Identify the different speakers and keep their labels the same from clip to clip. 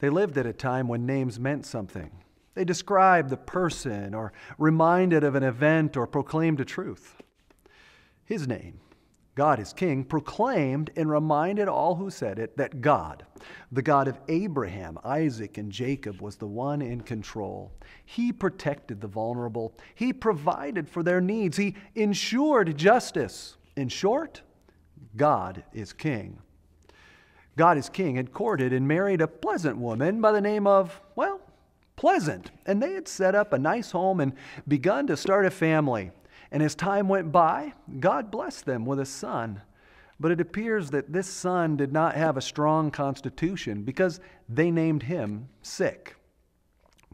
Speaker 1: They lived at a time when names meant something. They described the person or reminded of an event or proclaimed a truth. His name, God is King, proclaimed and reminded all who said it that God, the God of Abraham, Isaac, and Jacob, was the one in control. He protected the vulnerable. He provided for their needs. He ensured justice. In short, God is King. God is King had courted and married a pleasant woman by the name of, well, Pleasant. And they had set up a nice home and begun to start a family. And as time went by, God blessed them with a son. But it appears that this son did not have a strong constitution because they named him Sick.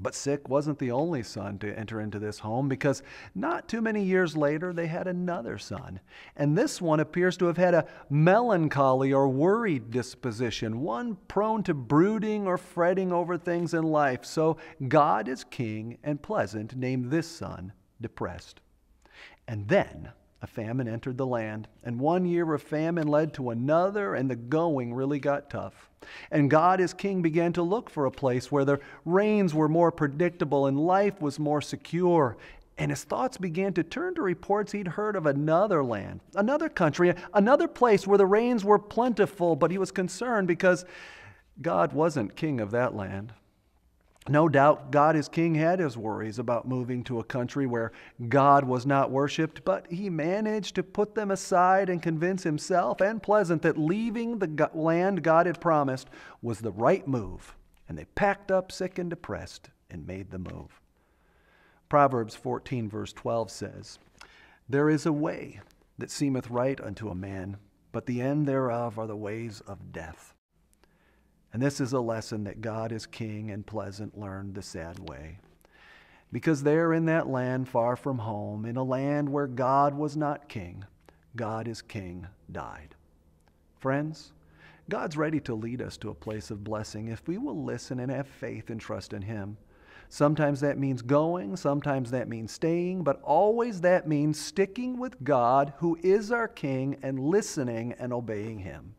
Speaker 1: But Sick wasn't the only son to enter into this home, because not too many years later they had another son. And this one appears to have had a melancholy or worried disposition, one prone to brooding or fretting over things in life. So God is King and Pleasant named this son Depressed. And then a famine entered the land, and 1 year of famine led to another, and the going really got tough. And God as King began to look for a place where the rains were more predictable and life was more secure. And his thoughts began to turn to reports he'd heard of another land, another country, another place where the rains were plentiful, but he was concerned because God wasn't king of that land. No doubt God as King had his worries about moving to a country where God was not worshipped, but he managed to put them aside and convince himself and Pleasant that leaving the land God had promised was the right move. And they packed up Sick and Depressed and made the move. Proverbs 14 verse 12 says, "There is a way that seemeth right unto a man, but the end thereof are the ways of death." And this is a lesson that God as King and Pleasant learned the sad way. Because there in that land far from home, in a land where God was not king, God as King died. Friends, God's ready to lead us to a place of blessing if we will listen and have faith and trust in Him. Sometimes that means going, sometimes that means staying, but always that means sticking with God, who is our King, and listening and obeying Him.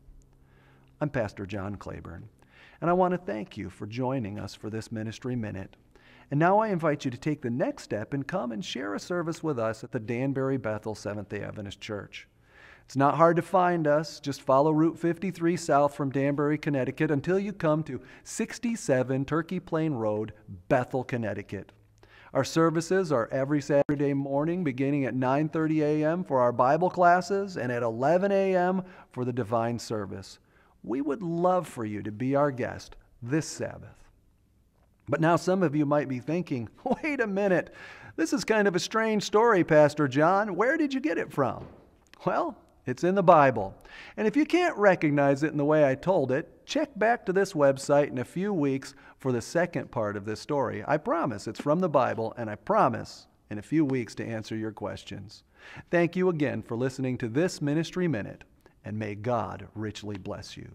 Speaker 1: I'm Pastor John Claiborne, and I want to thank you for joining us for this Ministry Minute. And now I invite you to take the next step and come and share a service with us at the Danbury Bethel Seventh-day Adventist Church. It's not hard to find us. Just follow Route 53 south from Danbury, Connecticut until you come to 67 Turkey Plain Road, Bethel, Connecticut. Our services are every Saturday morning beginning at 9:30 a.m. for our Bible classes and at 11 a.m. for the divine service. We would love for you to be our guest this Sabbath. But now some of you might be thinking, wait a minute, this is kind of a strange story, Pastor John. Where did you get it from? Well, it's in the Bible. And if you can't recognize it in the way I told it, check back to this website in a few weeks for the second part of this story. I promise it's from the Bible, and I promise in a few weeks to answer your questions. Thank you again for listening to this Ministry Minute, and may God richly bless you.